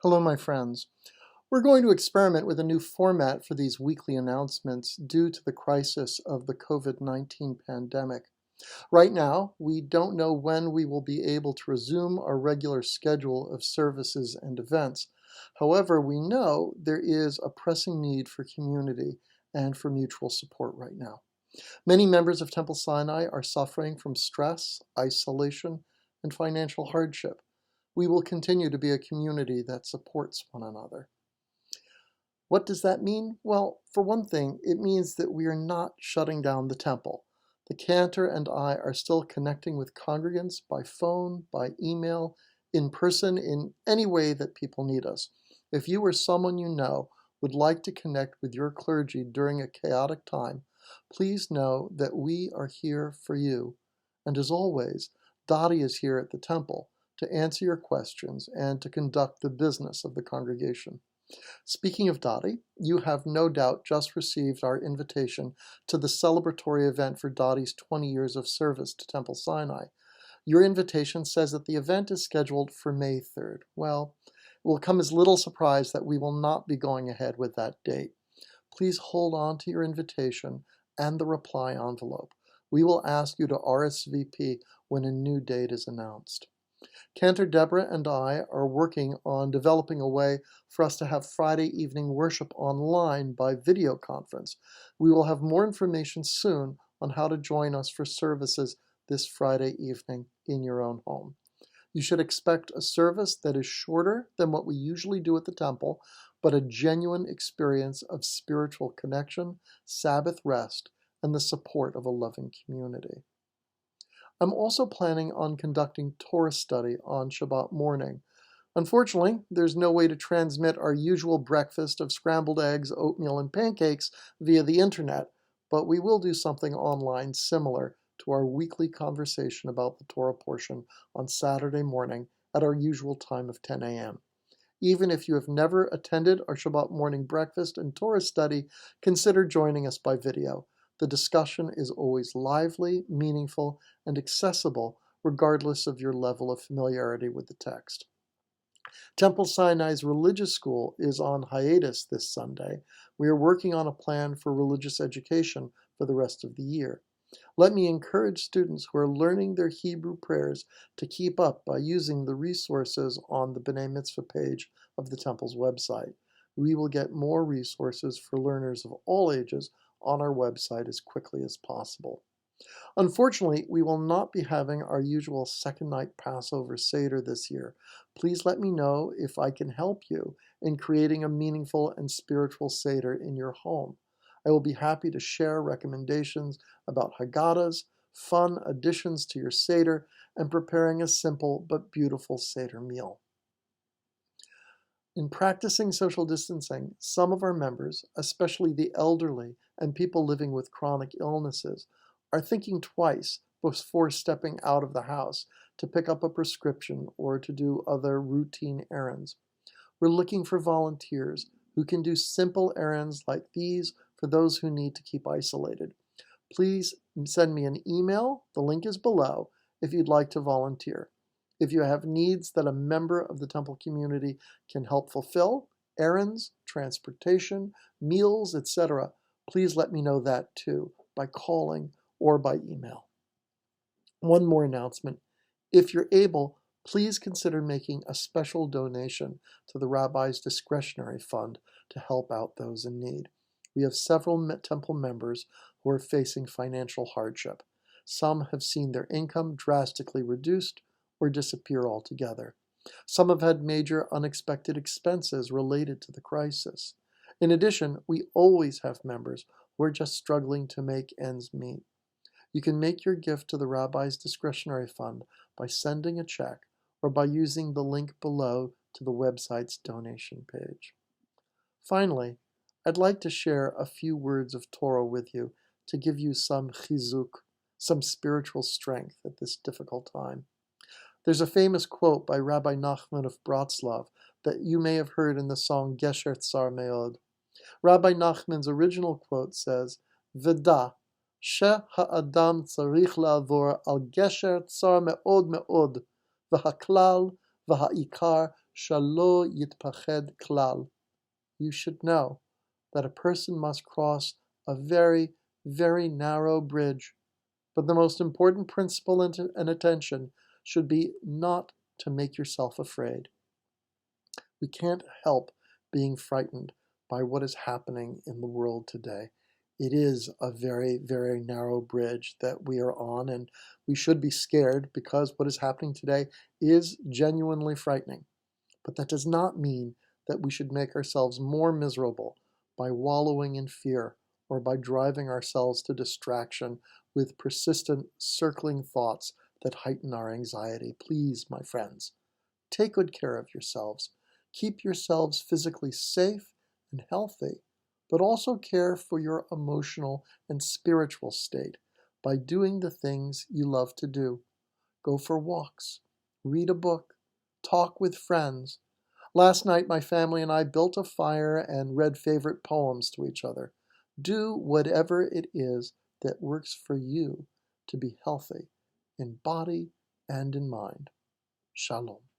Hello, my friends. We're going to experiment with a new format for these weekly announcements due to the crisis of the COVID-19 pandemic. Right now, we don't know when we will be able to resume our regular schedule of services and events. However, we know there is a pressing need for community and for mutual support right now. Many members of Temple Sinai are suffering from stress, isolation, and financial hardship. We will continue to be a community that supports one another. What does that mean? Well, for one thing, it means that we are not shutting down the temple. The cantor and I are still connecting with congregants by phone, by email, in person, in any way that people need us. If you or someone you know would like to connect with your clergy during a chaotic time, please know that we are here for you. And as always, Dottie is here at the temple to answer your questions and to conduct the business of the congregation. Speaking of Dottie, you have no doubt just received our invitation to the celebratory event for Dottie's 20 years of service to Temple Sinai. Your invitation says that the event is scheduled for May 3rd. Well, it will come as little surprise that we will not be going ahead with that date. Please hold on to your invitation and the reply envelope. We will ask you to RSVP when a new date is announced. Cantor Deborah and I are working on developing a way for us to have Friday evening worship online by video conference. We will have more information soon on how to join us for services this Friday evening in your own home. You should expect a service that is shorter than what we usually do at the temple, but a genuine experience of spiritual connection, Sabbath rest, and the support of a loving community. I'm also planning on conducting Torah study on Shabbat morning. Unfortunately, there's no way to transmit our usual breakfast of scrambled eggs, oatmeal, and pancakes via the internet, but we will do something online similar to our weekly conversation about the Torah portion on Saturday morning at our usual time of 10 a.m. Even if you have never attended our Shabbat morning breakfast and Torah study, consider joining us by video. The discussion is always lively, meaningful, and accessible regardless of your level of familiarity with the text. Temple Sinai's religious school is on hiatus this Sunday. We are working on a plan for religious education for the rest of the year. Let me encourage students who are learning their Hebrew prayers to keep up by using the resources on the B'nai Mitzvah page of the Temple's website. We will get more resources for learners of all ages on our website as quickly as possible. Unfortunately, we will not be having our usual second night Passover Seder this year. Please let me know if I can help you in creating a meaningful and spiritual Seder in your home. I will be happy to share recommendations about Haggadahs, fun additions to your Seder, and preparing a simple but beautiful Seder meal. In practicing social distancing, some of our members, especially the elderly and people living with chronic illnesses, are thinking twice before stepping out of the house to pick up a prescription or to do other routine errands. We're looking for volunteers who can do simple errands like these for those who need to keep isolated. Please send me an email, the link is below, if you'd like to volunteer. If you have needs that a member of the temple community can help fulfill, errands, transportation, meals, etc., please let me know that too by calling or by email. One more announcement. If you're able, please consider making a special donation to the Rabbi's discretionary fund to help out those in need. We have several temple members who are facing financial hardship. Some have seen their income drastically reduced or disappear altogether. Some have had major unexpected expenses related to the crisis. In addition, we always have members who are just struggling to make ends meet. You can make your gift to the Rabbi's discretionary fund by sending a check or by using the link below to the website's donation page. Finally, I'd like to share a few words of Torah with you to give you some chizuk, some spiritual strength at this difficult time. There's a famous quote by Rabbi Nachman of Bratslav that you may have heard in the song Gesher Tsar Meod. Rabbi Nachman's original quote says, V'da, she ha'adam tzarich la'avor al gesher tsar me'od me'od, v'haklal v'ha'ikar shalo yitpached klal. You should know that a person must cross a very, very narrow bridge. But the most important principle and attention should be not to make yourself afraid. We can't help being frightened by what is happening in the world today. It is a very, very narrow bridge that we are on, and we should be scared because what is happening today is genuinely frightening. But that does not mean that we should make ourselves more miserable by wallowing in fear or by driving ourselves to distraction with persistent circling thoughts that heighten our anxiety. Please, my friends, take good care of yourselves. Keep yourselves physically safe and healthy, but also care for your emotional and spiritual state by doing the things you love to do. Go for walks, read a book, talk with friends. Last night, my family and I built a fire and read favorite poems to each other. Do whatever it is that works for you to be healthy in body and in mind. Shalom.